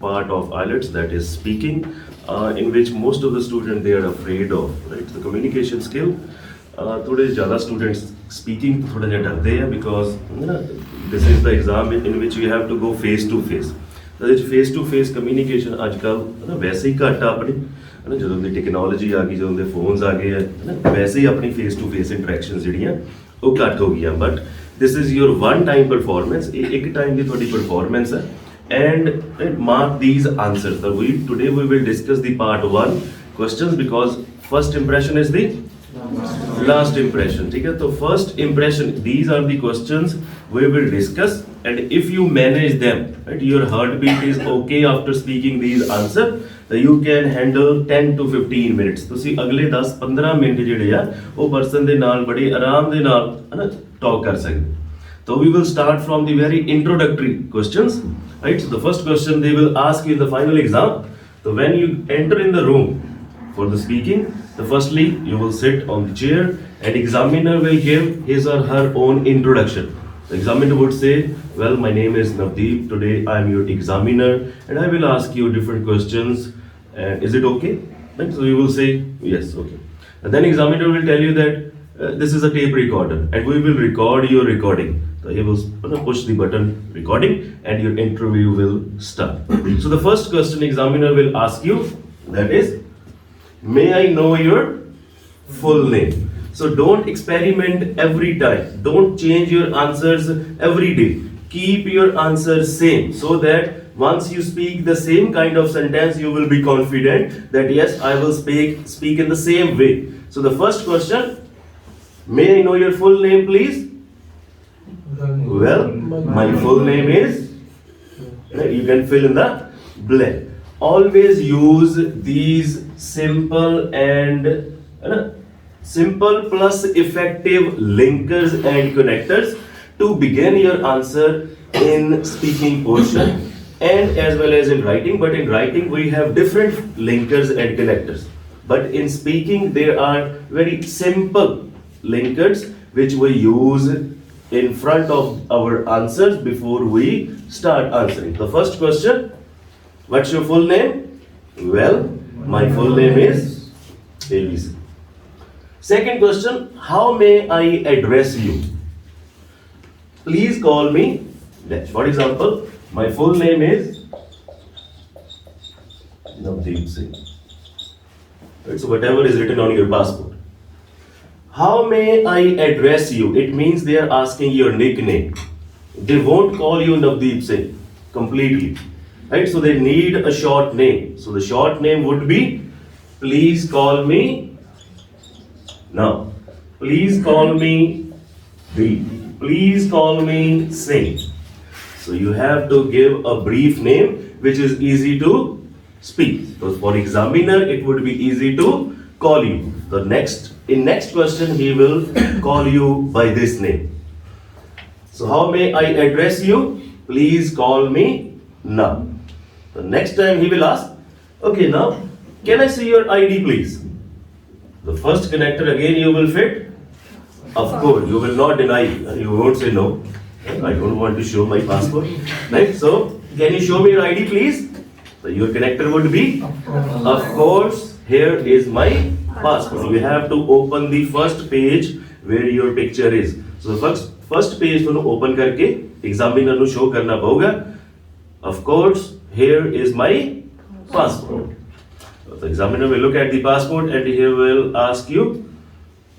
part of Ielts, that is speaking, in which most of the students they are afraid of, right? The communication skill. थोड़े ज़्यादा students speaking थोड़ा ज़्यादा डरते हैं because this is the exam in which you have to go face to face. तो face to face communication आजकल वैसे ही घट अपनी है ना ਜਦੋਂ ਦੀ ਟੈਕਨੋਲੋਜੀ ਆ ਗਈ ਜਦੋਂ ਦੇ ਫੋਨਸ ਆ ਗਏ ਹੈ ਨਾ ਵੈਸੇ ਹੀ ਆਪਣੀ ਫੇਸ ਟੂ ਫੇਸ ਇੰਟਰੈਕਸ਼ਨਸ ਜਿਹੜੀਆਂ ਉਹ ਘੱਟ ਹੋ ਗਈਆਂ but this is your one time performance ਇੱਕ ਟਾਈਮ ਦੀ ਤੁਹਾਡੀ performance ਹੈ and mark these answers so today we will discuss the part 1 questions because first impression is the last impression ठीक है तो first impression these are the questions we will discuss and if you manage them right your heartbeat is okay after speaking these answer you can handle 10 to 15 minutes ਤੁਸੀਂ ਅਗਲੇ 10-15 minute ਜਿਹੜੇ ਆ ਉਹ person ਦੇ ਨਾਲ ਬੜੇ ਆਰਾਮ ਦੇ ਨਾਲ ਹੈ ਨਾ ਟਾਕ ਕਰ ਸਕਦੇ so we will start from the very introductory questions right so the first question they will ask you in the final exam so when you enter in the room for the speaking so firstly you will sit on the chair and examiner will give his or her own introduction the examiner would say well my name is Navdeep today I am your examiner and I will ask you different questions and is it okay right? So you will say yes okay and then examiner will tell you that this is a tape recorder and we will record your recording so he will push the button recording and your interview will start so the first question examiner will ask you that is may I know your full name so don't experiment every time don't change your answers every day keep your answers same so that once you speak the same kind of sentence you will be confident that yes I will speak in the same way so the first question may I know your full name please well my full name is you can fill in the blank always use these simple and simple plus effective linkers and connectors to begin your answer in speaking portion and as well as in writing but in writing we have different linkers and connectors but in speaking there are very simple linkers which we use in front of our answers before we start answering the first question what's your full name well my full name is ABC second question how may I address you please call me dash for example my full name is Navdeep Singh. Right, so whatever is written on your passport. How may I address you? It means they are asking your nickname. They won't call you Navdeep Singh completely. Right, so they need a short name. So the short name would be please call me now. Please call me Deep. Please call me Singh. So you have to give a brief name which is easy to speak. So for examiner it would be easy to call you. The next question he will call you by this name. So how may I address you? Please call me now. The next time he will ask okay now can I see your ID please? The first connector again you will fit. Of course you will not deny you won't say no. I don't want to show my passport. Right? So, can you show me your ID, please? So, your connector would be? Of course, here is my passport. You have to open the first page where your picture is. So, first page to open karke, examiner nu show karna pauga. Of course, here is my passport. So, the examiner will look at the passport and he will ask you,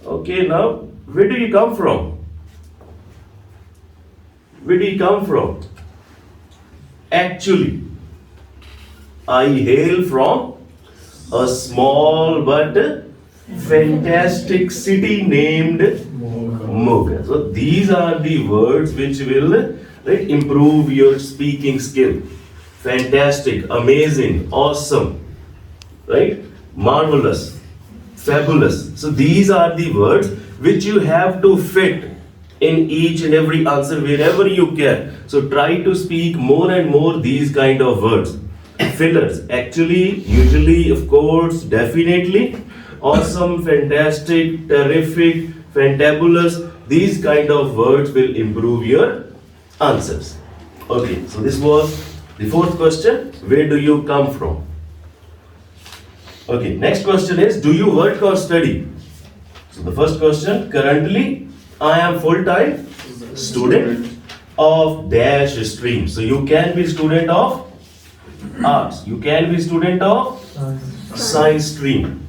okay, now, where do you come from? Where do you come from? Actually, I hail from a small but fantastic city named Moga. So these are the words which will improve your speaking skill. Fantastic, amazing, awesome, right? Marvelous, fabulous. So these are the words which you have to fit in each and every answer wherever you can. So try to speak more and more these kind of words. Fillers, actually, usually, of course, definitely, awesome, fantastic, terrific, fantabulous, these kind of words will improve your answers. Okay, so this was The fourth question, where do you come from? Okay, next question is, do you work or study? So the first question, currently I am full-time student of dash stream. So you can be student of arts, you can be student of science stream.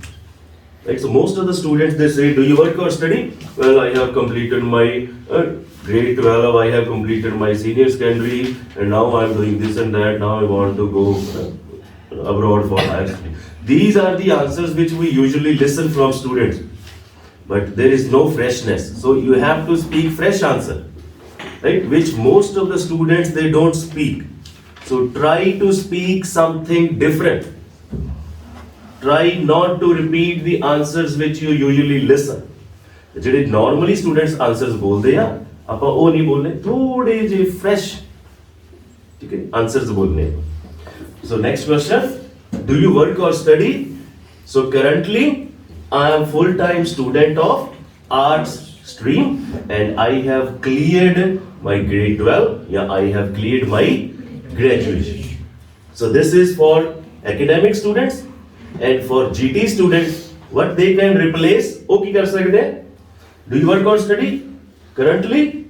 Right, so most of the students, they say, do you work or study? Well, I have completed my grade 12, I have completed my senior secondary, and now I am doing this and that, now I want to go abroad for higher study. These are the answers which we usually listen from students, but there is no freshness. So you have to speak fresh answer, right? Which most of the students, they don't speak. So try to speak something different. Try not to repeat the answers which you usually listen. ਜਿਹੜੇ normally students answers ਬੋਲਦੇ ਆ, ਆਪਾਂ ਉਹ ਨਹੀਂ ਬੋਲਨੇ, ਥੋੜੇ ਜਿਹੇ fresh, ਠੀਕ ਹੈ, answers ਬੋਲਨੇ. So next question, do you work or study? So currently I am full-time student of arts stream and I have cleared my grade 12. Yeah, I have cleared my graduation. So this is for academic students. And for GT students, what they can replace, वो की कर सकते हैं? Do you work or study? Currently,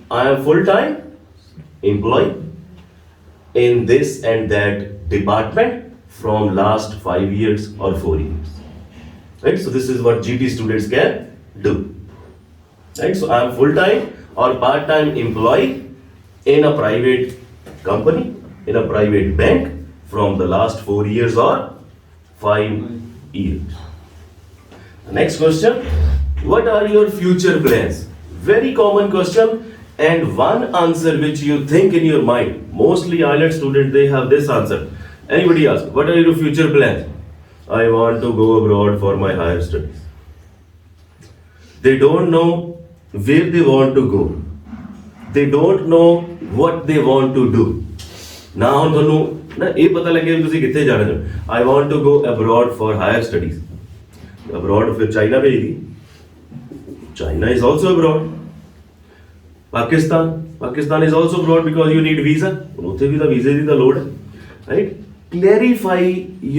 I am full-time employee in this and that department from last 5 years or 4 years. Right? So this is what GT students can do. Right? So I am full-time or part-time employee in a private company, in a private bank from the last 4 years or 5 years. The next question, what are your future plans? Very common question and one answer which you think in your mind. Mostly Ielts students, they have this answer. Anybody ask, what are your future plans? I want to go abroad for my higher studies. They don't know where they want to go. They don't know what they want to do. Now ਤੁਹਾਨੂੰ ਨਾ ਇਹ ਪਤਾ ਲੱਗੇ ਵੀ ਤੁਸੀਂ ਕਿੱਥੇ ਜਾਣਾ ਚਾਹੁੰਦੇ. I want to go abroad for higher studies. Abroad ਫਿਰ ਚਾਈਨਾ ਭੇਜਦੀ. China is also abroad. Pakistan is also abroad because you need visa. ਉੱਥੇ ਵੀ ਤਾਂ ਵੀਜ਼ੇ ਦੀ ਤਾਂ ਲੋੜ ਹੈ. Right? Clarify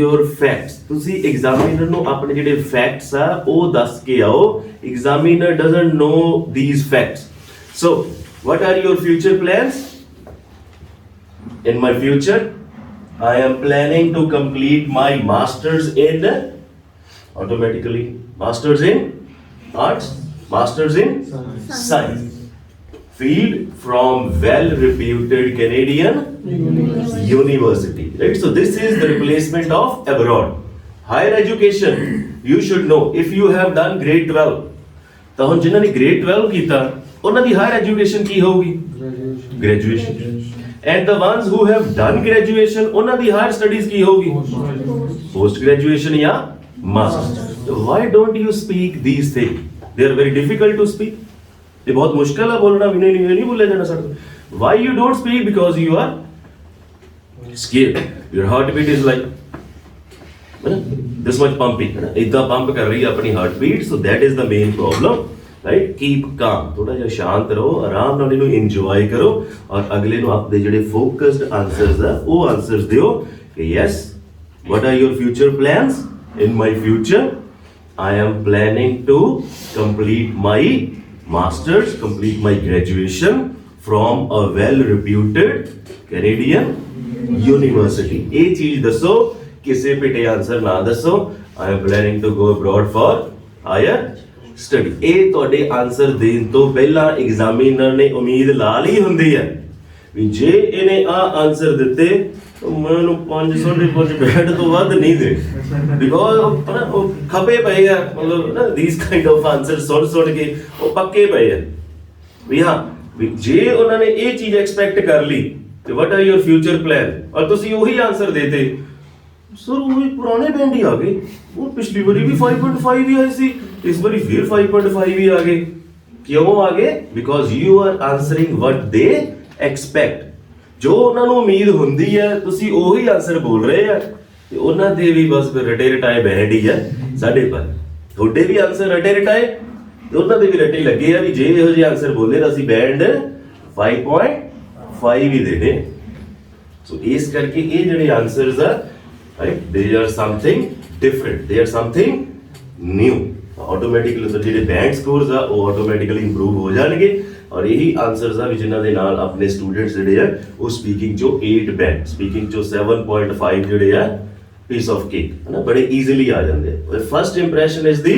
your facts. ਤੁਸੀਂ examiner ਨੂੰ ਆਪਣੇ ਜਿਹੜੇ facts ਆ ਉਹ ਦੱਸ ਕੇ ਆਓ. Examiner doesn't know these facts. So, what are your future plans? In my future, I am planning to complete my masters in automatically masters in arts, masters in science field from well-reputed Canadian university. Right? So this is the replacement of abroad. Higher education, you should know if you have done grade 12. ਤਾਂ ਹੁਣ ਜਿਨ੍ਹਾਂ ਨੇ grade 12 ਕੀਤਾ ਉਹਨਾਂ ਦੀ higher education ਕੀ ਹੋਊਗੀ? Graduation. And the ones who have done graduation, ਉਹਨਾਂ ਦੀ higher studies ਕੀ ਹੋਊਗੀ? Post graduation ਜਾਂ master. So why don't you speak these things? They are very difficult to speak. ये बहुत मुश्किल है बोलना, नहीं बोला जाना सकता. Why you don't speak? Because you are scared. Your heartbeat is like this much pumping. इतना pump कर रही है अपनी heartbeat. So that is the main problem. Right? Keep calm. थोड़ा जिहा शांत रहो, आराम ਨਾਲ ਇਹਨੂੰ enjoy ਕਰੋ ਔਰ ਅਗਲੇ ਨੂੰ ਆਪਣੇ ਜਿਹੜੇ focused answers ਆ ਉਹ answers ਦਿਓ ਕਿ yes, what are your future plans? In my future, I am planning to complete my masters, complete my graduation from a well-reputed Canadian university. ਇਹ ਚੀਜ਼ ਦੱਸੋ, ਕਿਸੇ ਪਿੱਟੇ answer ਨਾ ਦੱਸੋ. I am planning to go abroad for higher study. ਇਹ ਤੁਹਾਡੇ answer ਦੇਣ ਤੋਂ ਪਹਿਲਾਂ ਐਗਜ਼ਾਮੀਨਰ ਨੇ ਉਮੀਦ ਲਾ ਲਈ ਹੁੰਦੀ ਹੈ ਵੀ ਜੇ ਇਹਨੇ ਆ ਆਨਸਰ ਦਿੱਤੇ ਤਾਂ ਮੈਨੂੰ 5.5 ਬੈਂਡ ਤੋਂ ਵੱਧ ਨਹੀਂ ਦੇ, ਬਿਕੋਜ਼ ਉਹ ਖਪੇ ਪਏ ਆ, ਮਤਲਬ ਨਾ ਥੀਸ ਕਾਈਂਡ ਆਫ ਆਨਸਰ ਸੁਣ ਕੇ ਉਹ ਪੱਕੇ ਪਏ ਆ ਵੀ ਹਾਂ ਵੀ ਜੇ ਉਹਨਾਂ ਨੇ ਇਹ ਚੀਜ਼ ਐਕਸਪੈਕਟ ਕਰ ਲਈ ਤੇ what are your future plan ਔਰ ਤੁਸੀਂ ਉਹੀ ਆਨਸਰ ਦੇਤੇ, ਸਰ ਉਹੀ ਪੁਰਾਣੇ ਬੈਂਡ ਹੀ ਆ ਗਏ, ਉਹ ਪਿਛਲੀ ਵਾਰੀ ਵੀ 5.5 ਹੀ ਆਏ ਸੀ, ਇਸ ਵਾਰੀ ਫਿਰ 5.5 ਹੀ ਆ ਗਏ. ਕਿਉਂ ਆ ਗਏ? ਬਿਕੋਜ਼ ਯੂ ਆਰ ਆਨਸਰਿੰਗ ਵਟ ਦੇ ਐਕਸਪੈਕਟ. ਜੋ ਉਹਨਾਂ ਨੂੰ ਉਮੀਦ ਹੁੰਦੀ ਹੈ ਤੁਸੀਂ ਉਹੀ ਆਨਸਰ ਬੋਲ ਰਹੇ ਆ ਤੇ ਉਹਨਾਂ ਦੇ ਵੀ ਬਸ ਫਿਰ ਰਟੇ ਰਟਾਏ ਬੈਂਡ ਹੀ ਆ ਸਾਡੇ ਪਰ. ਤੁਹਾਡੇ ਵੀ ਆਨਸਰ ਰਟੇ ਰਟਾਏ ਤੇ ਉਹਨਾਂ ਦੇ ਵੀ ਰਟੇ ਲੱਗੇ ਆ ਵੀ ਜੇ ਇਹੋ ਜਿਹੇ ਆਨਸਰ ਬੋਲੇ ਤਾਂ ਅਸੀਂ ਬੈਂਡ 5.5 ਹੀ ਦੇਣੇ. So ਇਸ ਕਰਕੇ ਇਹ ਜਿਹੜੇ answers ਆ, right, they are something different, they are something new. Automatically so ਜਿਹੜੇ band scores ਆ ਉਹ automatically improve ਹੋ ਜਾਣਗੇ ਔਰ ਇਹੀ answers ਆ ਵੀ ਜਿਨ੍ਹਾਂ ਦੇ ਨਾਲ ਆਪਣੇ students ਜਿਹੜੇ ਆ ਉਹ speaking ਚੋਂ 8 band, speaking ਚੋਂ 7.5 ਜਿਹੜੇ ਆ piece of cake ਹੈ ਨਾ, ਬੜੇ easily ਆ ਜਾਂਦੇ ਆ। First impression is the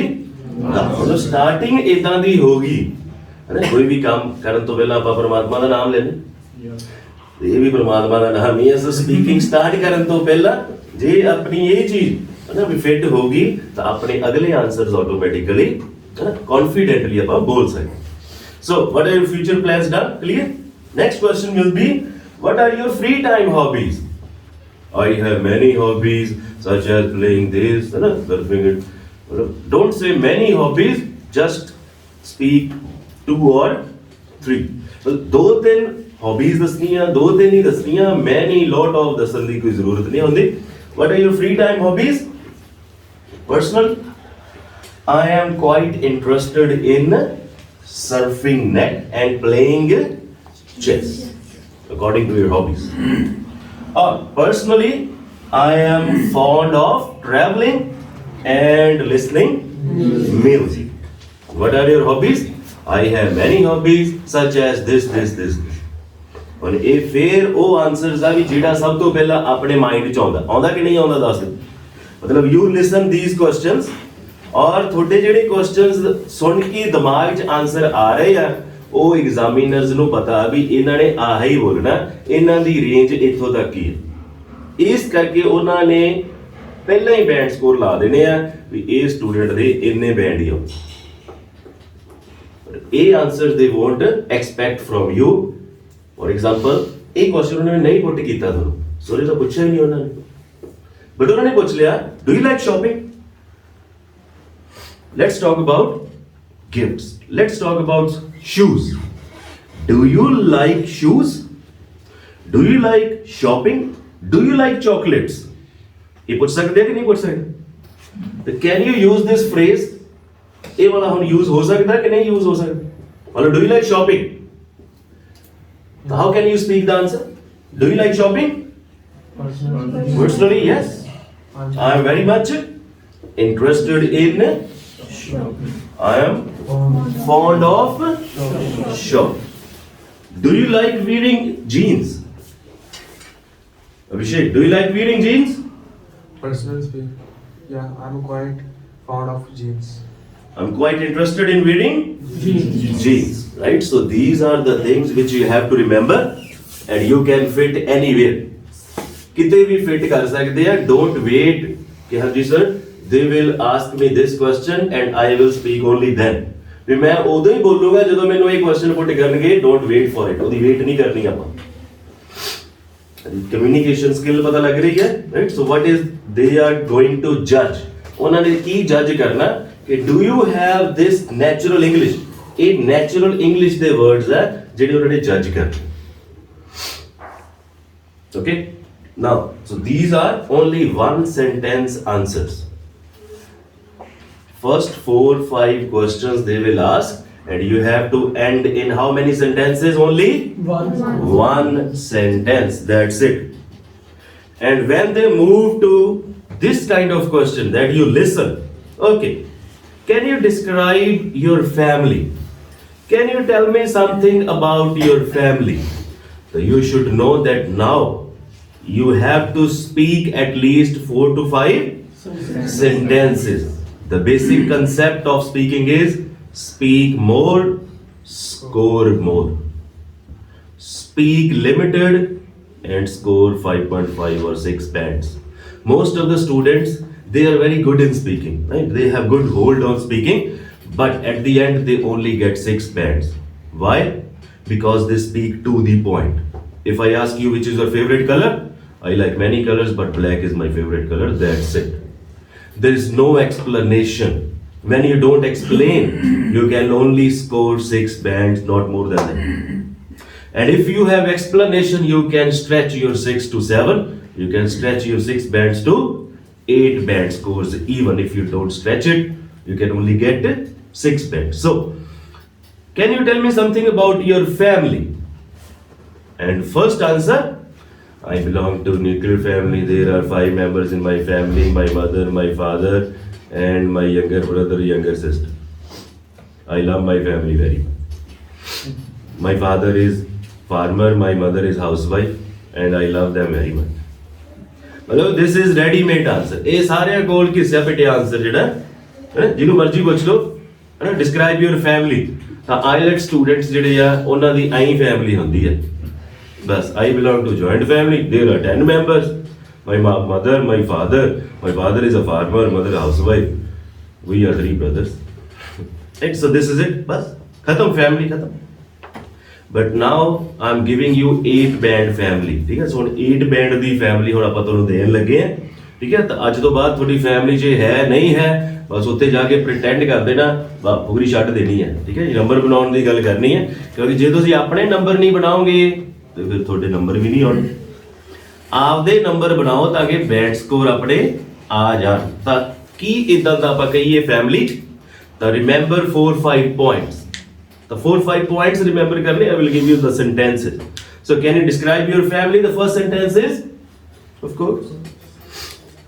ਮਤਲਬ ਸਟਾਰਟਿੰਗ ਇਦਾਂ ਦੀ ਹੋਗੀ ਹੈ ਨਾ, ਕੋਈ ਵੀ ਕੰਮ ਕਰਨ ਤੋਂ ਪਹਿਲਾਂ ਆਪਾਂ ਪਰਮਾਤਮਾ ਦਾ ਨਾਮ ਲੈਣੇ, ਇਹ ਵੀ ਪਰਮਾਤਮਾ ਦਾ ਨਾਮ ਹੀ ਹੈ। ਸੋ ਸਪੀਕਿੰਗ ਸਟਾਰਟ ਕਰਨ ਤੋਂ ਪਹਿਲਾਂ ਜੇ ਆਪਣੀ ਇਹ ਚੀਜ਼ ਹੈ ਨਾ ਵੀ ਫਿੱਟ ਹੋਗੀ ਤਾਂ ਆਪਣੇ ਅਗਲੇ ਆਨਸਰਸ ਆਟੋਮੈਟਿਕਲੀ ਹੈ ਨਾ ਕੌਨਫੀਡੈਂਟਲੀ ਆਪਾਂ ਬੋਲ ਸਕਦੇ। ਸੋ what are your future plans done? Clear? Next question will be, what are your free time hobbies? I have many hobbies such as playing this, है ना, surfing it. Don't say many hobbies, just speak 2 or 3. Well, 2-3 hobbies ਦੱਸਣੀਆਂ, 2-3 he ਦੱਸਣੀਆਂ, many lot of ਦੱਸਣ ਦੀ ਕੋਈ ਜ਼ਰੂਰਤ ਨਹੀਂ ਹੁੰਦੀ। What are your free time hobbies? Personal, I am quite interested in surfing net and playing chess, according to your hobbies. Personally, I am fond of traveling and listening music. What are your hobbies? I have many hobbies such as this. ਹੁਣ ਇਹ ਫੇਰ ਉਹ answers ਆ ਵੀ ਜਿਹੜਾ ਸਭ ਤੋਂ ਪਹਿਲਾਂ ਆਪਣੇ ਮਾਈਂਡ ਚ ਆਉਂਦਾ ਕਿ ਨਹੀਂ ਆਉਂਦਾ ਦੱਸ ਦਿਓ। ਮਤਲਬ ਯੂ ਲਿਸਨ ਥੀਸ ਕੁਐਸਚਨਸ ਔਰ ਤੁਹਾਡੇ ਜਿਹੜੇ ਕੁਐਸਚਨਸ ਸੁਣ ਕੇ ਦਿਮਾਗ 'ਚ ਆਨਸਰ ਆ ਰਹੇ ਆ ਉਹ ਐਗਜ਼ਾਮੀਨਰਸ ਨੂੰ ਪਤਾ ਵੀ ਇਹਨਾਂ ਨੇ ਆਹ ਹੀ ਬੋਲਣਾ, ਇਹਨਾਂ ਦੀ ਰੇਂਜ ਇੱਥੋਂ ਤੱਕ ਹੀ ਹੈ। ਇਸ ਕਰਕੇ ਉਹਨਾਂ ਨੇ ਪਹਿਲਾਂ ਹੀ ਬੈਂਡ ਸਕੋਰ ਲਾ ਦੇਣੇ ਆ ਵੀ ਇਹ ਸਟੂਡੈਂਟ ਦੇ ਇੰਨੇ ਬੈਂਡ ਹੀ ਆਉ। ਇਹ ਆਨਸਰ ਦੇ won't expect from you. For example ਇਹ ਕੁਐਸਚਨ ਉਹਨਾਂ ਨੇ ਨਹੀਂ ਪੁੱਟ ਕੀਤਾ ਤੁਹਾਨੂੰ, ਸੋਰੀ ਤਾਂ ਪੁੱਛਿਆ ਹੀ ਨਹੀਂ ਉਹਨਾਂ ਨੇ, ਬਟ ਉਹਨਾਂ ਨੇ ਪੁੱਛ ਲਿਆ do you like shopping? Let's talk about gifts, let's talk about shoes. Do you like shoes? Do you like shopping? Do you like chocolates? ये पूछ सकते हैं कि नहीं पूछ सकते? तो can you use this phrase? ये वाला हम use हो सकता है कि नहीं use हो सकता? वाला do you like shopping? So how can you speak the answer? Do you like shopping? Personally, yes. I am very much interested in shopping. I am fond of shopping. Do you like wearing jeans? Abhishek, do you like wearing jeans? Personally speaking, yeah, I'm quite fond of jeans. I'm quite interested in wearing jeans, right? So these are the things which you have to remember and you can fit anywhere. किते भी fit कर सकते हैं. Don't wait कि हाँ जी sir, they will ask me this question and I will speak only then. ਵੀ ਮੈਂ ਉਦੋਂ ਹੀ ਬੋਲੂਗਾ ਜਦੋਂ ਮੈਨੂੰ ਇਹ ਕੁਐਸਚਨ ਪੁੱਟ ਕਰਨਗੇ. Don't wait for it. ਉਹਦੀ ਵੇਟ ਨਹੀਂ ਕਰਨੀ ਆਪਾਂ. ਕਮਿਊਨੀਕੇਸ਼ਨ ਸਕਿੱਲ ਪਤਾ ਲੱਗ ਰਹੀ ਹੈ, right? So what is they are going to ਜੱਜ. ਉਹਨਾਂ ਨੇ ਕੀ ਜੱਜ ਕਰਨਾ ਕਿ do you have this natural English. ਇਹ ਨੈਚੁਰਲ ਇੰਗਲਿਸ਼ ਦੇ ਵਰਡਸ ਆ ਜਿਹੜੇ ਉਹਨਾਂ ਨੇ ਜੱਜ ਕਰਨੇ. Okay, now so these are only one sentence answers. First 4-5 questions they will ask and you have to end in how many sentences? Only one sentence, that's it. And when they move to this kind of question that you listen, okay, can you describe your family? Can you tell me something about your family? So you should know that now you have to speak at least 4 to 5 sentences. The basic concept of speaking is speak more, score more. Speak limited and score 5.5 or 6 bands. Most of the students, they are very good in speaking, right? They have good hold on speaking, but at the end they only get 6 bands. Why? Because they speak to the point. If I ask you which is your favorite color, I like many colors, but black is my favorite color. That's it. There is no explanation. When you don't explain, you can only score 6 bands, not more than that. And if you have explanation, you can stretch your 6 to 7. You can stretch your 6 bands to 8 band scores. Even if you don't stretch it, you can only get 6 bands. So, can you tell me something about your family? And first answer, I belong to nuclear family. There are 5 members in my family: my mother, my father, and my younger brother, younger sister. I love my family very much. My father is farmer, my mother is housewife, and I love them very much. मतलब this is ready-made answer. ਇਹ ਸਾਰਿਆਂ ਕੋਲ ਘਿਸਿਆ ਪਿਟਿਆ answer ਜਿਹੜਾ ਹੈ ਨਾ, ਜਿਹਨੂੰ ਮਰਜ਼ੀ ਪੁੱਛ ਲਓ ਹੈ ਨਾ, ਡਿਸਕ੍ਰਾਈਬ ਯੂਰ ਫੈਮਿਲੀ, ਤਾਂ ਆਈਲੈਟ ਸਟੂਡੈਂਟਸ ਜਿਹੜੇ ਆ ਉਹਨਾਂ ਦੀ ਐਂ ਫੈਮਿਲੀ ਹੁੰਦੀ ਹੈ ਬਸ. I belong to joint family. There are 10 members. My mother, my father. My father is a farmer, mother housewife. We are 3 brothers. Right, so this is it. बस खत्म, family खत्म. But now I'm giving you 8 band family. ठीक है, सो 8 band ਦੀ family ਹੁਣ ਆਪਾਂ ਤੁਹਾਨੂੰ ਦੇਣ ਲੱਗੇ ਆ. ਠੀਕ ਹੈ, ਤਾਂ ਅੱਜ ਤੋਂ ਬਾਅਦ ਤੁਹਾਡੀ family 'ਚ ਹੈ ਨਹੀਂ ਹੈ ਬਸ ਉੱਥੇ ਜਾ ਕੇ pretend ਕਰ ਦੇਣਾ, ਫੁਗਰੀ ਛੱਡ ਦੇਣੀ ਹੈ. ਠੀਕ ਹੈ ਜੀ, ਨੰਬਰ ਬਣਾਉਣ ਦੀ ਗੱਲ ਕਰਨੀ ਹੈ, ਕਿਉਂਕਿ ਜੇ ਤੁਸੀਂ ਆਪਣੇ ਨੰਬਰ ਨਹੀਂ ਬਣਾਓਗੇ ਤੇ ਫਿਰ ਤੁਹਾਡੇ ਨੰਬਰ ਵੀ ਨਹੀਂ ਆਉਣੇ. ਆਪਦੇ ਨੰਬਰ ਬਣਾਓ ਤਾਂ ਕਿ ਬੈਂਡ ਸਕੋਰ ਆਪਣੇ ਆ ਜਾਣ. ਤਾਂ ਕੀ ਇਦਾਂ ਦਾ ਆਪਾਂ ਕਹੀਏ ਫੈਮਿਲੀ, ਤਾਂ remember 4-5 points. The 4-5 points remember karne. I will give you the sentences. So can you describe your family? The first sentence is, of course,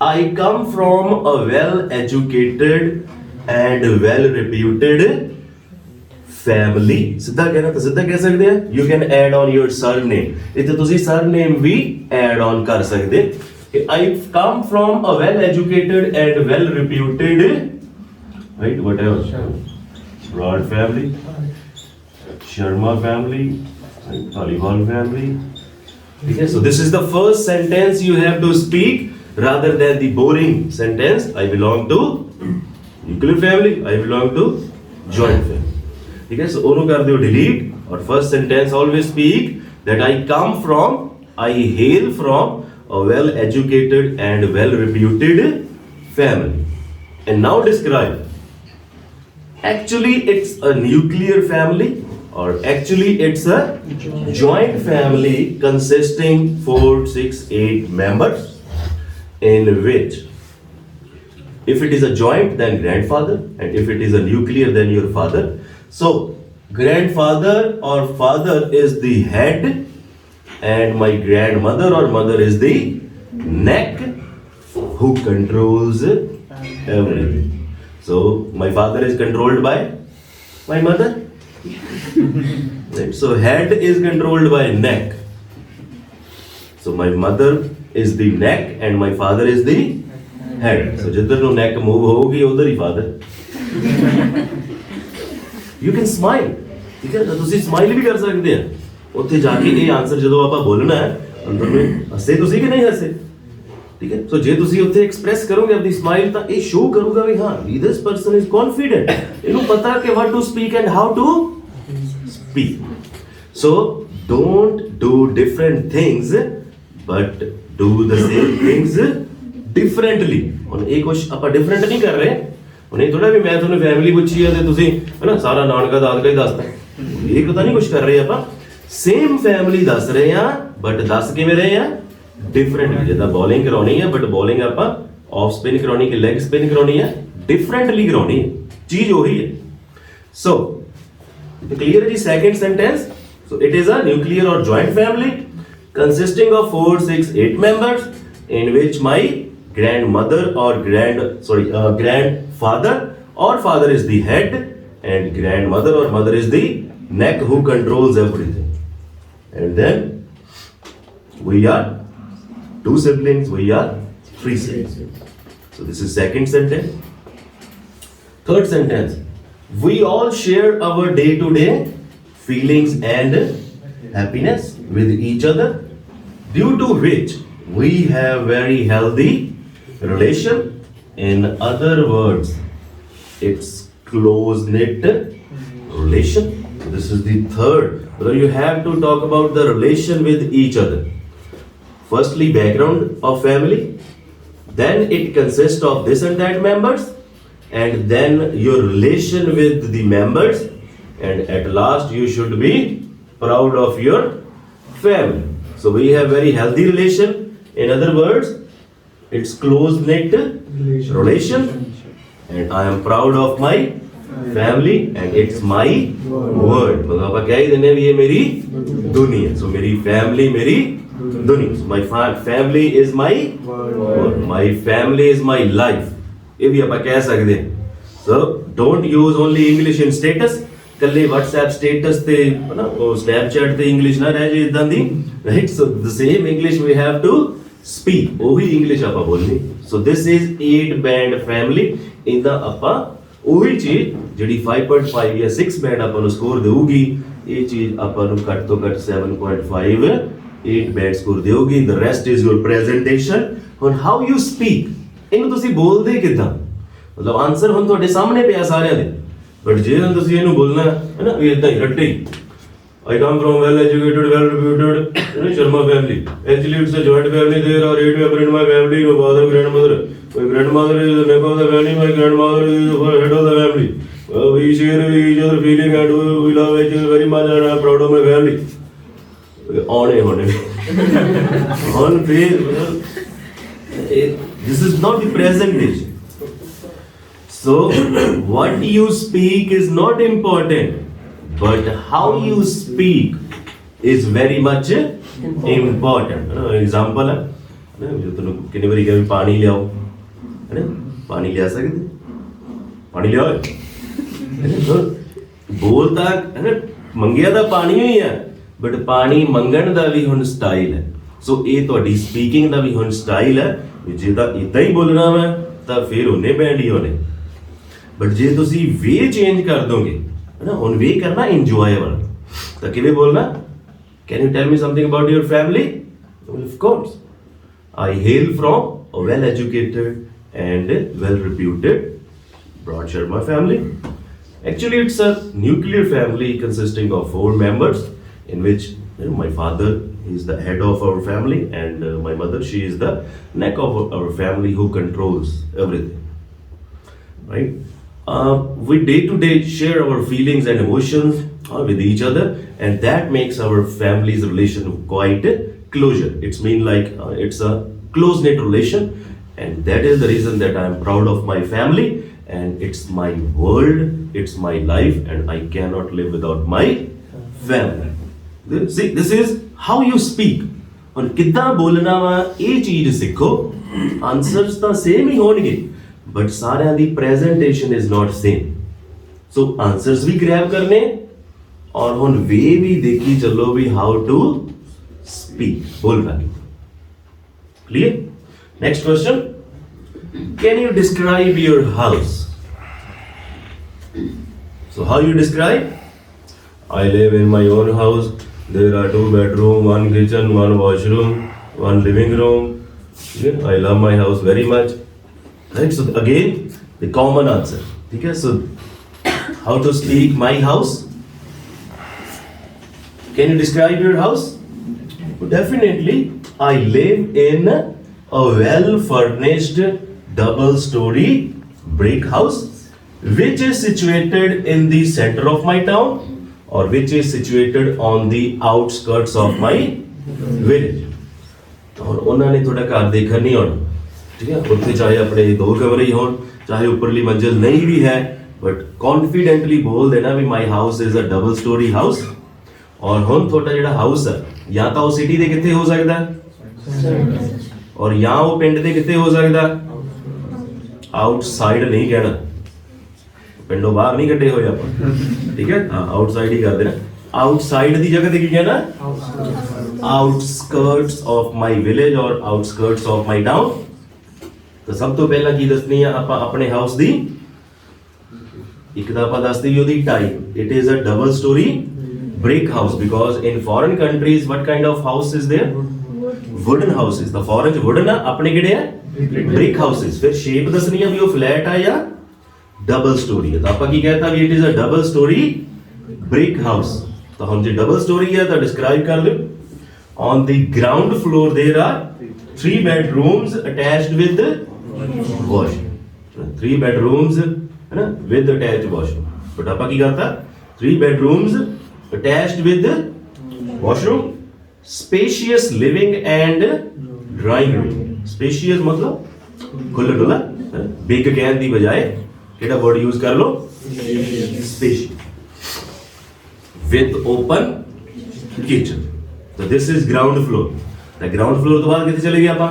I come from a well-educated and well-reputed family. ਸਿੱਧਾ ਕਹਿਣਾ ਤਾਂ ਸਿੱਧਾ ਕਹਿ ਸਕਦੇ ਆ. You can add on your surname. ਇੱਥੇ ਤੁਸੀਂ surname we add on ਕਰ ਸਕਦੇ. I come from a well-educated and well-reputed, right? What else? Broad family. Sharma family, Taliban family. Okay, so this is the first sentence you have to speak rather than the boring sentence. I belong to nuclear family. I belong to joint family. Okay, so onu kar do delete. Or first sentence always speak that I come from, I hail from a well-educated and well-reputed family. And now describe. Actually, it's a nuclear family. Or actually it's a joint family consisting 4, 6, 8 members, in which if it is a joint then grandfather, and if it is a nuclear then your father. So grandfather or father is the head and my grandmother or mother is the neck who controls everything. So my father is controlled by my mother. Right. So head is controlled by neck. So my mother is the neck and my father is the head. So जिधर no neck move होगी उधर ही father. You can smile. ठीक है, ਤੁਸੀਂ smile ਵੀ ਕਰ ਸਕਦੇ ਆ. ਉੱਥੇ ਜਾ ਕੇ ਇਹ ਆਨਸਰ ਜਦੋਂ ਆਪਾਂ ਬੋਲਣਾ ਹੈ ਅੰਦਰ ਨੂੰ ਹੱਸੇ ਤੁਸੀਂ ਕਿ ਨਹੀਂ ਹੱਸੇ. ਠੀਕ ਹੈ, ਸੋ ਜੇ ਤੁਸੀਂ ਉੱਥੇ ਐਕਸਪ੍ਰੈਸ ਕਰੋਗੇ ਆਪਣੀ ਸਮਾਈਲ ਤਾਂ ਇਹ ਸ਼ੋ ਕਰੂਗਾ ਵੀ ਹਾਂ this person is confident. ਇਹਨੂੰ ਪਤਾ ਕਿ what to speak and how to speak. So don't do different things but do the same things differently. ਹੁਣ ਇਹ ਕੁਝ ਆਪਾਂ ਡਿਫਰੈਂਟ ਨਹੀਂ ਕਰ ਰਹੇ. ਹੁਣ ਇਹ ਥੋੜਾ ਵੀ ਮੈਂ ਤੁਹਾਨੂੰ ਫੈਮਿਲੀ ਪੁੱਛੀ ਆ ਤੇ ਤੁਸੀਂ ਹਨਾ ਸਾਰਾ ਨਾਨਕਾ ਦਾਦਕਾ ਹੀ ਦੱਸਦਾ. ਇਹ ਪਤਾ ਨਹੀਂ ਕੁਝ ਕਰ ਰਹੇ ਆਪਾਂ. ਸੇਮ ਫੈਮਿਲੀ ਦੱਸ ਰਹੇ ਆ ਬਟ ਦੱਸ ਕਿਵੇਂ ਰਹੇ ਆ ਡਿਫਰੈਂਟ. ਜਿੱਦਾਂ ਬੋਲਿੰਗ ਕਰਾਉਣੀ ਹੈ ਬਟ ਬੋਲਿੰਗ ਆਪਾਂ ਆਫ ਸਪਿਨ ਕਰਾਉਣੀ ਕਿ ਲੈਗ ਸਪਿਨ ਕਰਾਉਣੀ ਹੈ ਡਿਫਰੈਂਟਲੀ ਕਰਾਉਣੀ ਹੈ. ਚੀਜ਼ ਉਹੀ ਹੈ. ਸੋ clear ji second sentence. So it is a nuclear or joint family consisting of 4, 6, 8 members in which my grandmother or grandfather or father is the head and grandmother or mother is the neck who controls everything. And then we are 2 siblings, we are 3 siblings. So this is second sentence. Third sentence. We all share our day-to-day feelings and happiness with each other, due to which we have very healthy relation. In other words, it's close-knit relation. This is the third. So you have to talk about the relation with each other. Firstly, background of family. Then it consists of this and that members. And then your relation with the members, and at last you should be proud of your family. So we have very healthy relation. In other words, it's close knit relation, and I am proud of my family and it's my world. मतलब ਆਪਾਂ क्या ही देने भी ये मेरी दुनिया. So मेरी family मेरी दुनिया. So my family is my world. My family is my life. ये भी ਆਪਾਂ ਕਹਿ ਸਕਦੇ ਹਾਂ. So don't use only English in status. ਕੱਲੇ WhatsApp status ਤੇ ਨਾ ਉਹ Snapchat ਤੇ English ਨਾ ਰਹਿ ਜੇ ਇਦਾਂ ਦੀ. Right? So the same English we have to speak. ਉਹੀ English ਆਪਾਂ ਬੋਲਣੀ. So this is 8 band family. ਇਹਦਾ ਆਪਾਂ ਉਹੀ ਚੀਜ਼ ਜਿਹੜੀ 5.5 ਜਾਂ 6 ਬੈਂਡ ਆਪਾਂ ਨੂੰ ਸਕੋਰ ਦੇਊਗੀ, ਇਹ ਚੀਜ਼ ਆਪਾਂ ਨੂੰ ਘੱਟ ਤੋਂ ਘੱਟ 7.5 8 ਬੈਂਡ ਸਕੋਰ ਦੇਊਗੀ. The rest is your presentation on how you speak. ਇਹਨੂੰ ਤੁਸੀਂ ਬੋਲਦੇ ਕਿੱਦਾਂ, ਮਤਲਬ ਆਨਸਰ ਹੁਣ ਤੁਹਾਡੇ ਸਾਹਮਣੇ ਪਿਆ ਸਾਰਿਆਂ ਦੇ, ਬਟ ਜੇ ਹੁਣ ਤੁਸੀਂ ਇਹਨੂੰ ਬੋਲਣਾ ਹੈ ਨਾ ਵੀ ਇਦਾਂ ਹੀ ਰੱਟੇ ਹੀ I come from well educated, well reputed, Sharma family. Actually, it's a joint family. There are 8 members in my family. My father, grandmother. My grandmother is the neck of the family. My grandmother is the head of the family. We share each other feeling and we love each other very much and I'm proud of my family. On face. This is not the presentation. So, what you speak is not important. But how you speak is very much important. Example है जो तुम कितनी बारी कभी पानी ले आओ, है ना, पानी ले आ सकते, पानी ले आओ, बोलता है ना मंगिया दा पानी ही है, but पानी मंगण दा भी हुन स्टाइल है. So ये ਤੁਹਾਡੀ speaking ਦਾ ਵੀ ਹੁਣ ਸਟਾਈਲ ਹੈ. ਜੇ ਤਾਂ ਇਦਾਂ ਹੀ ਬੋਲਣਾ ਵਾ ਤਾਂ ਫਿਰ ਉਹਨੇ ਬੈਂਡ ਹੀ ਹੋਣੇ, ਬਟ ਜੇ ਤੁਸੀਂ ਵੇ ਚੇਂਜ ਕਰ ਦੋਗੇ ना, on वे करना enjoyable. तो किवे बोलना? Can you tell me something about your family? Well, of course. I hail from a well-educated and well-reputed broad Sharma family. Actually, it's a nuclear family consisting of 4 members, in which my father is the head of our family, and my mother, she is the neck of our family who controls everything. Right? We day to day share our feelings and emotions with each other, and that makes our family's relation quite closure. It's mean like it's a close knit relation, and that is the reason that I am proud of my family, and it's my world, it's my life, and I cannot live without my family. See, this is how you speak. ਹੁਣ ਕਿੱਦਾਂ ਬੋਲਣਾ ਵਾ ਇਹ ਚੀਜ਼ ਸਿੱਖੋ. Answers ਤਾਂ same ਹੀ ਹੋਣਗੇ, but सारिਆਂ the presentation is not same. So answers भी grab करने और ਹੁਣ वे भी देखी चलो भी how to speak. बोल रहा है. Clear? Next question. Can you describe your house? So how you describe? I live in my own house. There are 2 bedrooms, 1 kitchen, 1 washroom, 1 living room. Yeah, I love my house very much. Right, so again the common answer. Okay, so how to speak my house? Can you describe your house? Definitely, I live in a well-furnished double-story brick house, which is situated in the center of my town, or which is situated on the outskirts of my village. और उन्होंने थोड़ा घर देखा नहीं होना, ठीक है, उत्थे चाहे अपने 2 कमरे ही होन, चाहे ऊपरली मंजिल नहीं भी है, बट कॉन्फिडेंटली बोल देना भी my house is a double storey house. और हुण थोड़ा जिहड़ा हाउस है या तो सिटी दे कित्थे हो सकदा है और या वो पिंड दे कित्थे हो सकदा है. आउटसाइड नहीं कहना, पिंडों बाहर नहीं कट्टे होए आपां, ठीक है, हाँ आउटसाइड ही कर देना. आउटसाइड दी जगह ते की कहना, आउटस्कर्ट्स ऑफ माई विलेज और आउटस्कर्ट्स ऑफ माई टाउन. तो सब तो पहला की दसनी है ਆਪਾਂ ਆਪਣੇ ਹਾਊਸ ਦੀ, ਇੱਕ ਤਾਂ ਆਪਾਂ ਦੱਸਦੇ ਵੀ ਉਹਦੀ type. It is a double story brick house, because in foreign countries what kind of house is there? Wooden houses. the foreign wooden ਆ, ਆਪਣੇ ਕਿਹੜੇ ਆ brick houses. ਫਿਰ ਸ਼ੇਪ ਦੱਸਣੀ ਆ ਵੀ ਉਹ ਫਲੈਟ ਆ ਜਾਂ ਡਬਲ ਸਟੋਰੀ ਹੈ. ਤਾਂ ਆਪਾਂ ਕੀ ਕਹਿਤਾ ਵੀ it is a double story brick house. ਤਾਂ ਹੁਣ ਜੇ ਡਬਲ ਸਟੋਰੀ ਹੈ ਤਾਂ ਡਿਸਕ੍ਰਾਈਬ ਕਰ ਲਿਓ. on the ground floor there are 3 bedrooms attached with washroom. 3 bedrooms है ना with attached washroom. बट ਆਪਾਂ ਕੀ ਕਰਤਾ 3 bedrooms attached with washroom, spacious living and drawing room. Spacious मतलब खुला डुला, big कहने ਦੀ ਬਜਾਏ ਕਿਹੜਾ word use ਕਰ ਲਓ? Spacious. With open kitchen. So this is ground floor. The ground floor ਤੋਂ ਬਾਅਦ ਕਿੱਥੇ ਚਲੇ ਗਏ ਆਪਾਂ?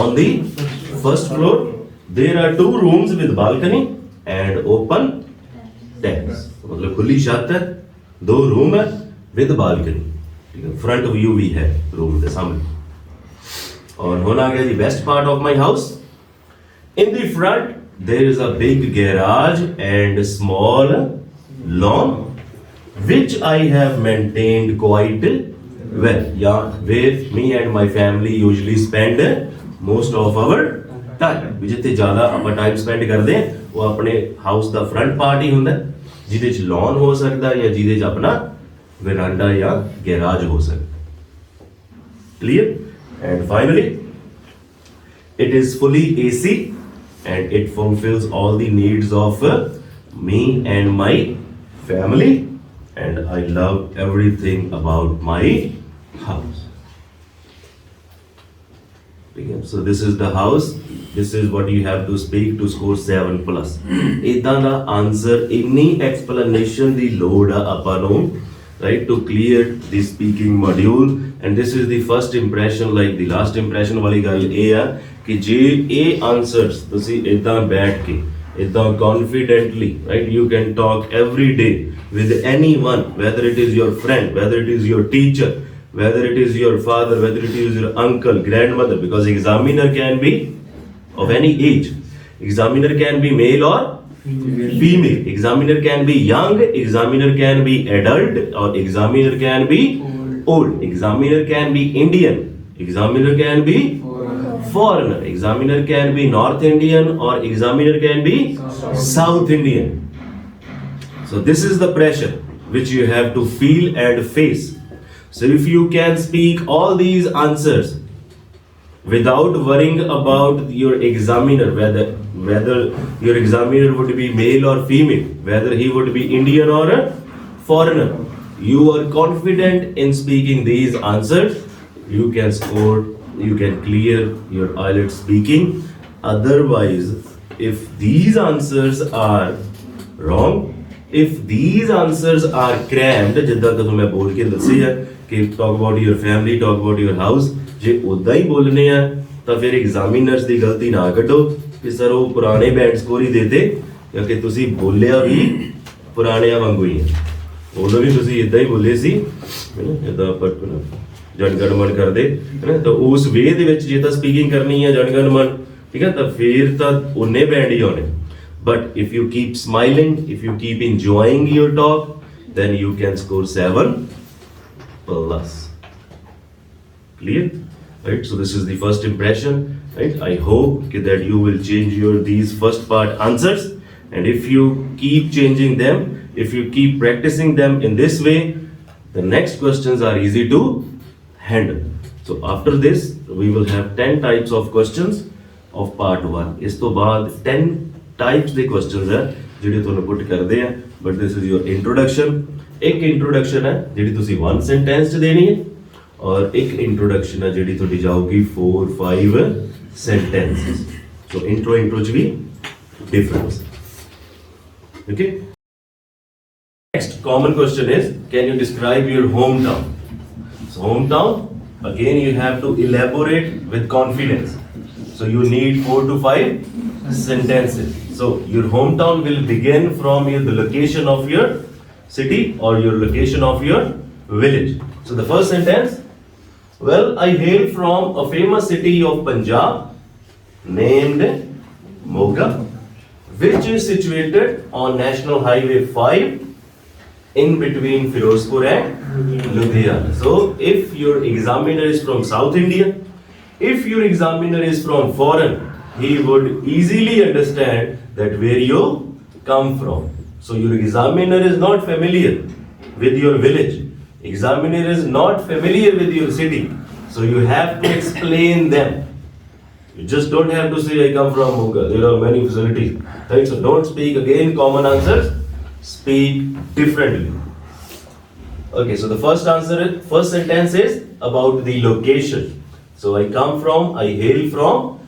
On the first floor, there are 2 rooms with balcony and open terrace. मतलब खुली छत है, 2 रूम है with balcony. फ्रंट व्यू भी है रूम के सामने. और होना आ गया जी best part of my house. In the front there is a big garage and small lawn which I have maintained quite well. Yeah, where me and my family usually spend most of our time. ਜਿੱਥੇ ਜ਼ਿਆਦਾ ਆਪਾਂ time spend ਕਰਦੇ ਹਾਂ ਉਹ ਆਪਣੇ house ਦਾ front part ਹੀ ਹੁੰਦਾ ਜਿਹਦੇ 'ਚ ਲੌਨ ਹੋ ਸਕਦਾ ਜਾਂ ਜਿਹਦੇ 'ਚ ਆਪਣਾ ਵਰਾਂਡਾ ਜਾਂ ਗੈਰਾਜ ਹੋ ਸਕਦਾ. Clear? And finally, it is fully AC and it fulfills all the needs of me and my family, and I love everything about my house. Okay, so this is the house. This is what you have to speak to score 7+. इतना दा answer इन्नी explanation दी load आ ਆਪਾਂ ਨੂੰ, right, to clear the speaking module. And this is the first impression, like the last impression ਵਾਲੀ ਗੱਲ ਇਹ ਆ ਕਿ ਜੇ ਇਹ answers ਤੁਸੀਂ ਇਦਾਂ ਬੈਠ ਕੇ ਇਦਾਂ confidently, right, you can talk every day with anyone, whether it is your friend, whether it is your teacher, whether it is your father, whether it is your uncle, grandmother, because examiner can be of any age. Examiner can be male or female. Examiner can be young, examiner can be adult, or examiner can be old. Examiner can be Indian, examiner can be foreigner, examiner can be North Indian, or examiner can be South Indian. So this is the pressure which you have to feel and face. So if you can speak all these answers without worrying about your examiner, whether your examiner would be male or female, whether he would be Indian or a foreigner, you are confident in speaking these answers, you can score, you can clear your IELTS speaking. Otherwise, if these answers are wrong, if these answers are crammed, ਜਿੱਦਾਂ ਤੁਹਾਨੂੰ ਮੈਂ ਬੋਲ ਕੇ ਦੱਸਿਆ ਕਿ talk about your family, talk about your house, ਜੇ ਉਦਾਂ ਹੀ ਬੋਲਨੇ ਆ ਤਾਂ ਫਿਰ ਐਗਜ਼ਾਮੀਨਰਸ ਦੀ ਗਲਤੀ ਨਾ ਕੱਢੋ ਕਿ ਸਰ ਉਹ ਪੁਰਾਣੇ ਬੈਂਡ ਸਕੋਰ ਹੀ ਦੇਤੇ, ਕਿਉਂਕਿ ਤੁਸੀਂ ਬੋਲਿਆ ਵੀ ਪੁਰਾਣਿਆਂ ਵਾਂਗੂ ਹੀ ਹੈ. ਉਦੋਂ ਵੀ ਤੁਸੀਂ ਇਦਾਂ ਹੀ ਬੋਲੇ ਸੀ, ਇਦਾਂ ਆਪਾਂ ਜਨਗਣਮਨ ਕਰਦੇ ਹੈ ਨਾ, ਤਾਂ ਉਸ ਵੇ ਦੇ ਵਿੱਚ ਜੇ ਤਾਂ ਸਪੀਕਿੰਗ ਕਰਨੀ ਹੈ ਜਨਗਣਮਨ, ਠੀਕ ਹੈ, ਤਾਂ ਫਿਰ ਤਾਂ ਉਨੇ ਬੈਂਡ ਹੀ ਆਉਣੇ. But if you keep smiling, if you keep enjoying your talk, then you can score 7+. Clear? Right? So this is the first impression. Right? I hope that you will change these first part answers, and if you keep changing them, if you keep practicing them in this way, the next questions are easy to handle. So after this, we will have 10 types of questions of part 1. ਇਸ ਤੋਂ ਬਾਅਦ 10 types ਦੇ questions ਹੈ ਜਿਹੜੇ ਤੁਹਾਨੂੰ ਪੁੱਟ ਕਰਦੇ ਆ, but this is your introduction. ਇੱਕ ਇੰਟਰੋਡਕਸ਼ਨ ਹੈ ਜਿਹੜੀ ਤੁਸੀਂ 1 ਸੈਂਟੈਂਸ 'ਚ ਦੇਣੀ ਹੈ, ਔਰ ਇੱਕ ਇੰਟਰੋਡਕਸ਼ਨ ਹੈ ਜਿਹੜੀ ਤੁਹਾਡੀ ਜਾਊਗੀ 4-5 ਸੈਂਟੈਂਸਸ. ਸੋ ਇੰਟਰੋ 'ਚ ਵੀ difference. Okay. Next common question is, can you describe your hometown? So hometown, again you have to elaborate with confidence. So you need 4 to 5 sentences. So your hometown will begin from the location of your city or your location of your village. So the first sentence, well, I hail from a famous city of Punjab named Moga, which is situated on National Highway 5 in between Firozpur and Ludhiana. So if your examiner is from South India, if your examiner is from foreign, he would easily understand that where you come from. So your examiner is not familiar with your village. Examiner is not familiar with your city. So you have to explain them. You just don't have to say I come from Moga. There are many facilities. Right? So don't speak again common answers. Speak differently. Okay, so the first sentence is about the location. So I come from, I hail from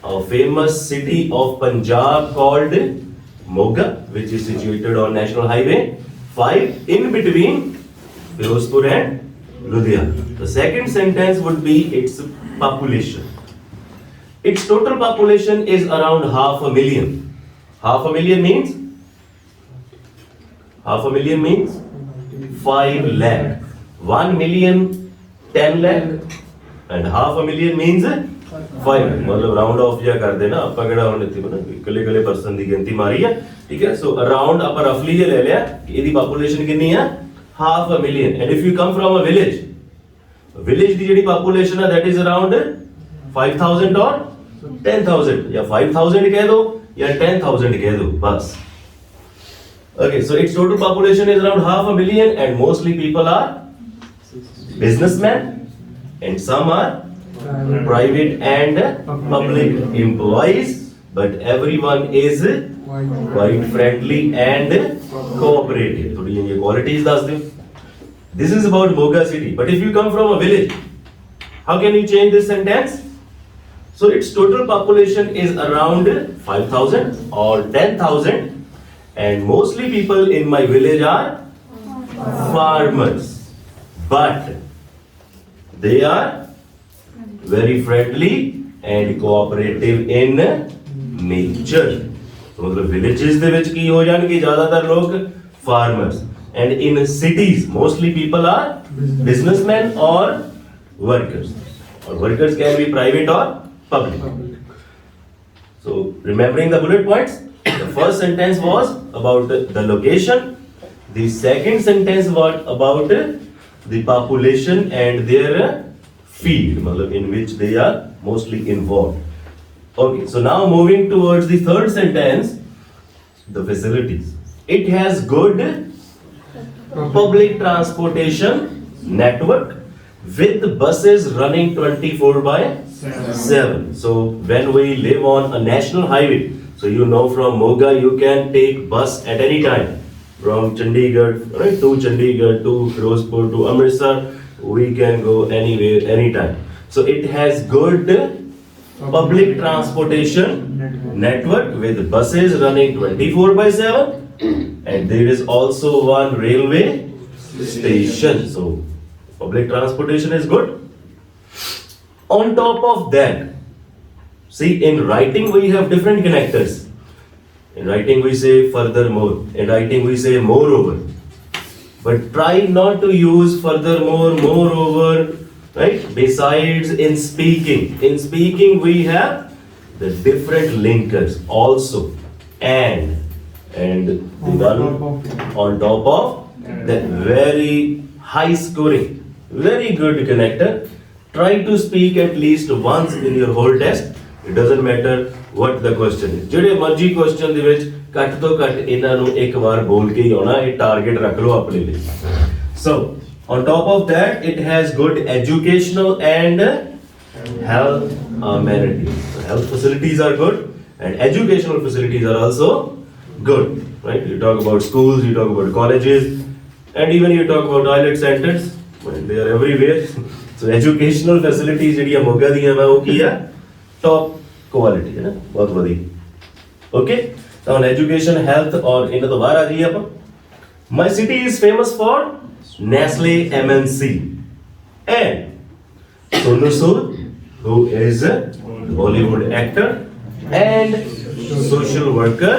a famous city of Punjab called Moga, which is situated on National Highway 5 in between Firozpur and Ludhiana. The second sentence would be its population. Its total population is around 500,000. 500,000 means? 500,000 means 5 lakh. 1 million 10 lakh and 500,000 means 5 मतलब round of जिहा कर देना ਆਪਾਂ ਕਿਹੜਾ ਹੁਣ ਇੱਥੇ ਬਣਾ ਇਕੱਲੇ ਇਕੱਲੇ ਪਰਸਨ ਦੀ ਗਿਣਤੀ ਮਾਰੀ ਹੈ ਠੀਕ ਹੈ ਸੋ ਅਰਾਊਂਡ ਆਪਾਂ ਰਫਲੀ ਜੇ ਲੈ ਲਿਆ ਕਿ ਇਹਦੀ ਪੋਪੂਲੇਸ਼ਨ ਕਿੰਨੀ ਆ 500,000 and if you come from a village ਦੀ ਜਿਹੜੀ ਪੋਪੂਲੇਸ਼ਨ ਆ that is around 5,000 or 10,000 या 5,000 कह दो या 10,000 कह दो बस okay so its total population is around 500,000 and mostly people are businessmen and some are private and public employees but everyone is quite friendly and cooperative थोड़ी ये qualities ਦੱਸ ਦਿਓ this is about Moga city but if you come from a village how can you change this sentence so its total population is around 5,000 or 10,000 and mostly people in my village are farmers but they are very friendly and cooperative in nature so मतलब villages ਦੇ ਵਿੱਚ ਕੀ ਹੋ ਜਾਣਗੇ ਜ਼ਿਆਦਾਤਰ ਲੋਕ farmers and in cities mostly people are businessmen or workers or workers can be private or public so remembering the bullet points the first sentence was about the location the second sentence was about the population and their field मतलब in which they are mostly involved okay so now moving towards the third sentence the facilities it has good public transportation network with buses running 24/7 so when we live on a national highway so you know from Moga you can take bus at any time from Chandigarh right to Chandigarh to Firozpur to Amritsar we can go anywhere anytime so it has good public transportation network with buses running 24/7 and there is also one railway station so public transportation is good on top of that see in writing we have different connectors in writing we say furthermore in writing we say moreover but try not to use furthermore moreover right besides in speaking we have the different linkers also and the one on top of that very high scoring very good connector try to speak at least once in your whole test it doesn't matter what the question is ਜਿਹੜੇ ਮਰਜ਼ੀ question ਦੇ ਵਿੱਚ ਘੱਟ ਤੋਂ ਘੱਟ ਇਹਨਾਂ ਨੂੰ ਇੱਕ ਵਾਰ ਬੋਲ ਕੇ ਹੀ ਆਉਣਾ ਇਹ ਟਾਰਗੇਟ ਰੱਖ ਲਓ ਆਪਣੇ ਲਈ so on top of that it has good educational and health amenities health facilities are good and educational facilities are also good right you talk about schools you talk about colleges and even you talk about toilet centers well, they are everywhere so educational facilities ਜਿਹੜੀਆਂ ਮੋਗਾ ਦੀਆਂ ਵਾ ਉਹ ਕੀ ਆ top quality है ना बहुत बढ़िया okay now on education health और इनका तो बाहर आ जाइए अपन my city is famous for Nestle MNC and Sonu Sood who is a Bollywood actor and social worker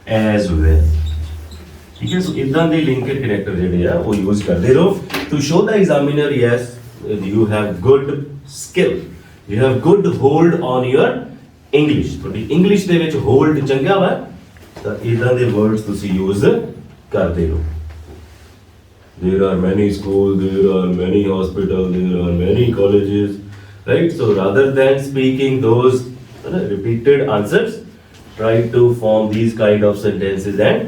as well ठीक है सो इदां दे लिंकेड कनेक्टर ਜਿਹੜੇ ਆ ਉਹ ਯੂਜ਼ ਕਰਦੇ ਰਹੋ to show the examiner yes you have good skill you have good hold on your English ਤੁਹਾਡੀ English ਦੇ ਵਿੱਚ ਹੋਲਡ ਚੰਗਾ ਵਾ ਤਾਂ ਇਦਾਂ ਦੇ ਵਰਡਸ ਤੁਸੀਂ ਯੂਜ਼ ਕਰਦੇ ਰਹੋ there are many schools there are many hospitals there are many colleges right so rather than speaking those repeated answers try to form these kind of sentences and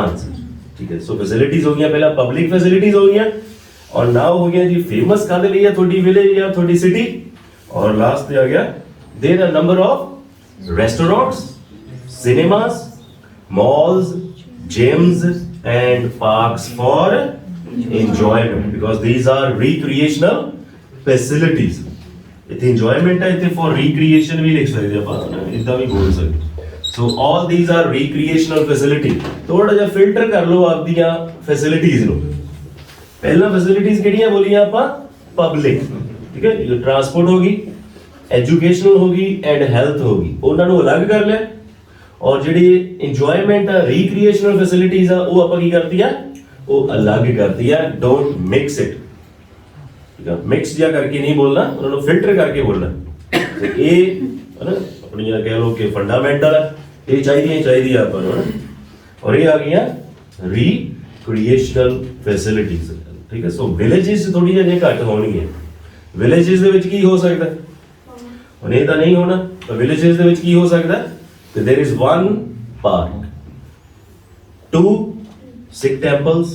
answers ठीक है so facilities हो गया पहला public facilities हो गया और now हो गया जी famous कादे लिए थोड़ी village या थोड़ी city और last पे आ गया there are number of restaurants cinemas malls gyms and parks for enjoyment because these are recreational facilities ਇੱਥੇ ਇੰਜੋਇਮੈਂਟ ਹੈ, ਇੱਥੇ ਫॉर ਰੀਕ੍ਰੀਏਸ਼ਨ ਵੀ ਲਿਖ ਸਕਦੇ ਆਪਾਂ, ਇਦਾਂ ਵੀ ਬੋਲ ਸਕਦੇ। ਸੋ all these are recreational facility. ਥੋੜਾ ਜਿਹਾ ਫਿਲਟਰ ਕਰ ਲਓ ਆਪਦੀਆਂ ਫੈਸਿਲਿਟੀਜ਼ ਨੂੰ। ਪਹਿਲਾਂ ਫੈਸਿਲਿਟੀਜ਼ ਕਿਹੜੀਆਂ ਬੋਲੀਆਂ ਆਪਾਂ? ਪਬਲਿਕ, ਠੀਕ ਹੈ, ਟਰਾਂਸਪੋਰਟ ਹੋ ਗਈ, ਐਜੂਕੇਸ਼ਨਲ ਹੋ ਗਈ ਐਂਡ ਹੈਲਥ ਹੋ ਗਈ, ਉਹਨਾਂ ਨੂੰ ਅਲੱਗ ਕਰ ਲਿਆ। ਔਰ ਜਿਹੜੀ ਇੰਜੋਇਮੈਂਟ ਆ, ਰੀਕ੍ਰੀਏਸ਼ਨਲ ਫੈਸਿਲਿਟੀਜ਼ ਆ, ਉਹ ਆਪਾਂ ਕੀ ਕਰਤੀ ਆ? ਉਹ ਅਲੱਗ ਕਰਤੀ ਆ। ਡੋਂਟ ਮਿਕਸ ਇਟ, ਠੀਕ ਆ, ਮਿਕਸ ਜਿਹਾ ਕਰਕੇ ਨਹੀਂ ਬੋਲਣਾ, ਉਹਨਾਂ ਨੂੰ ਫਿਲਟਰ ਕਰਕੇ ਬੋਲਣਾ। ਤੇ ਇਹ ਹੈ ਨਾ ਆਪਣੀਆਂ ਕਹਿ ਲਓ ਕਿ ਫੰਡਾਮੈਂਟਲ ਹੈ, ਇਹ ਚਾਹੀਦੀ ਆ ਆਪਾਂ ਨੂੰ, ਹੈ ਨਾ। ਔਰ ਇਹ ਆ ਗਈਆਂ ਰੀਕ੍ਰੀਏਸ਼ਨਲ ਫੈਸਿਲਿਟੀਜ਼, ਠੀਕ ਹੈ। ਸੋ ਵਿਲੇजेस ਥੋੜ੍ਹੀਆਂ ਜਿਹੀਆਂ ਘੱਟ ਹੋਣਗੀਆਂ। ਵਿਲੇजेस ਦੇ ਵਿੱਚ ਕੀ ਹੋ ਸਕਦਾ? ਹੁਣ ਇਹ ਤਾਂ ਨਹੀਂ ਹੋਣਾ, ਪਰ ਵਿਲੇजेस ਦੇ ਵਿੱਚ ਕੀ ਹੋ ਸਕਦਾ? ਕਿ there is one park, two Sikh temples,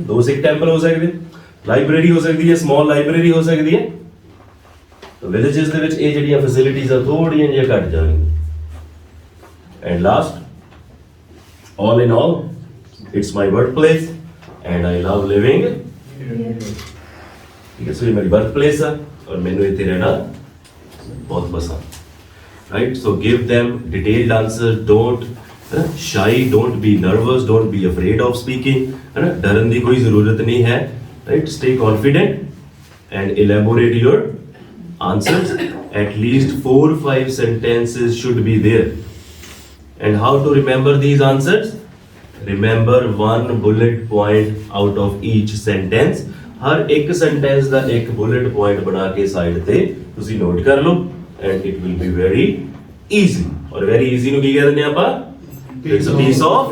ਦੋ ਸਿੱਖ ਟੈਂਪਲ ਹੋ ਸਕਦੇ, ਲਾਇਬ੍ਰੇਰੀ ਹੋ ਸਕਦੀ ਹੈ, ਸਮਾਲ ਲਾਇਬ੍ਰੇਰੀ ਹੋ ਸਕਦੀ ਹੈ। ਤਾਂ ਵਿਲੇजेस ਦੇ ਵਿੱਚ ਇਹ ਜਿਹੜੀਆਂ ਫੈਸਿਲਿਟੀਜ਼ ਆ ਥੋੜ੍ਹੀਆਂ ਜਿਹੀਆਂ ਘੱਟ ਜਾਣਗੀਆਂ। And last, all in all, it's my birthplace and I love living, ਠੀਕ ਹੈ। ਸੋ ਇਹ ਮੇਰੀ ਬਰਥ ਪਲੇਸ ਆ ਔਰ ਮੈਨੂੰ ਇੱਥੇ ਰਹਿਣਾ ਬਹੁਤ ਪਸੰਦ, right. So give them detailed answer, don't shy, don't be nervous, don't be afraid of speaking, है ना, डरन की कोई ज़रूरत नहीं है, right। Stay confident and elaborate your answers. At least 4-5 sentences should be there. And how to remember these answers? Remember one bullet point out of each sentence. हर एक sentence ਦਾ ਇੱਕ bullet point ਬਣਾ ਕੇ ਸਾਈਡ ਤੇ ਤੁਸੀਂ note ਕਰ ਲਓ and it will be very easy. और very easy ਨੂੰ ਕੀ ਕਹਿ ਦਿੰਦੇ ਆਪਾਂ? It's a piece of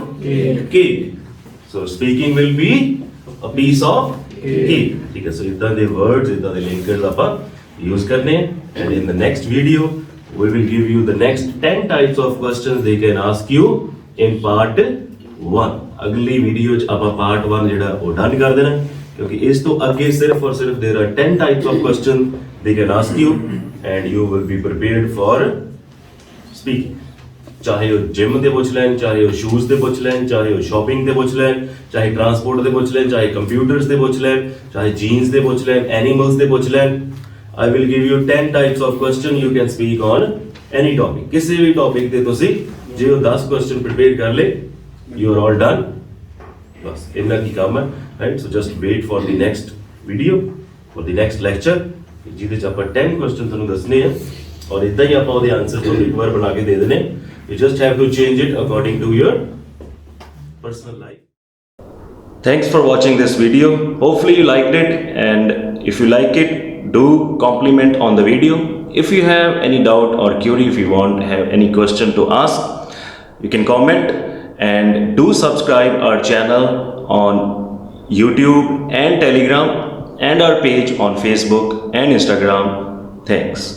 cake. So speaking will be a piece of cake. ठीक है। So इतना दे words, इतना दे linkers ਆਪਾਂ use करने हैं। And in the next video, we will give you the next 10 types of questions they can ask you in part 1. अगली video च ਆਪਾਂ part 1 ਜਿਹੜਾ ਉਹ done ਕਰ ਦੇਣਾ, ਕਿਉਂਕਿ ਇਸ ਤੋਂ ਅੱਗੇ ਸਿਰਫ ਔਰ ਸਿਰਫ there are 10 types of questions they can ask you and you will be prepared for speaking. ਚਾਹੇ ਉਹ ਜਿਮ ਦੇ ਪੁੱਛ ਲੈਣ, ਚਾਹੇ ਉਹ ਸ਼ੂਜ਼ ਦੇ ਪੁੱਛ ਲੈਣ, ਚਾਹੇ ਉਹ ਸ਼ਾਪਿੰਗ ਦੇ ਪੁੱਛ ਲੈਣ, ਚਾਹੇ ਟਰਾਂਸਪੋਰਟ ਦੇ ਪੁੱਛ ਲੈਣ, ਚਾਹੇ ਕੰਪਿਊਟਰਸ ਦੇ ਪੁੱਛ ਲੈਣ, ਚਾਹੇ ਜੀਨਸ ਦੇ ਪੁੱਛ ਲੈਣ, ਐਨੀਮਲਸ ਦੇ ਪੁੱਛ ਲੈਣ। I will give you 10 types of question you can speak on any topic. ਕਿਸੇ ਵੀ topic ਤੇ ਤੁਸੀਂ ਜੇ ਉਹ 10 question prepare ਕਰ ਲਏ, you are all done. ਬਸ ਇੰਨਾ ਕੀ ਕੰਮ ਹੈ, right? So just wait for the next video, for the next lecture, ਜਿਹਦੇ 'ਚ ਆਪਾਂ 10 question ਤੁਹਾਨੂੰ ਦੱਸਣੇ ਆ ਔਰ ਇਦਾਂ ਹੀ ਆਪਾਂ ਉਹਦੇ ਆਨਸਰ ਤੁਹਾਨੂੰ ਇੱਕ ਵਾਰ ਬਣਾ ਕੇ ਦੇ ਦੇਣੇ। You just have to change it according to your personal life. Thanks for watching this video. Hopefully you liked it, and if you like it, do compliment on the video. If you have any doubt or query, if you have any question to ask, you can comment, and do subscribe our channel on YouTube and Telegram and our page on Facebook and Instagram. Thanks.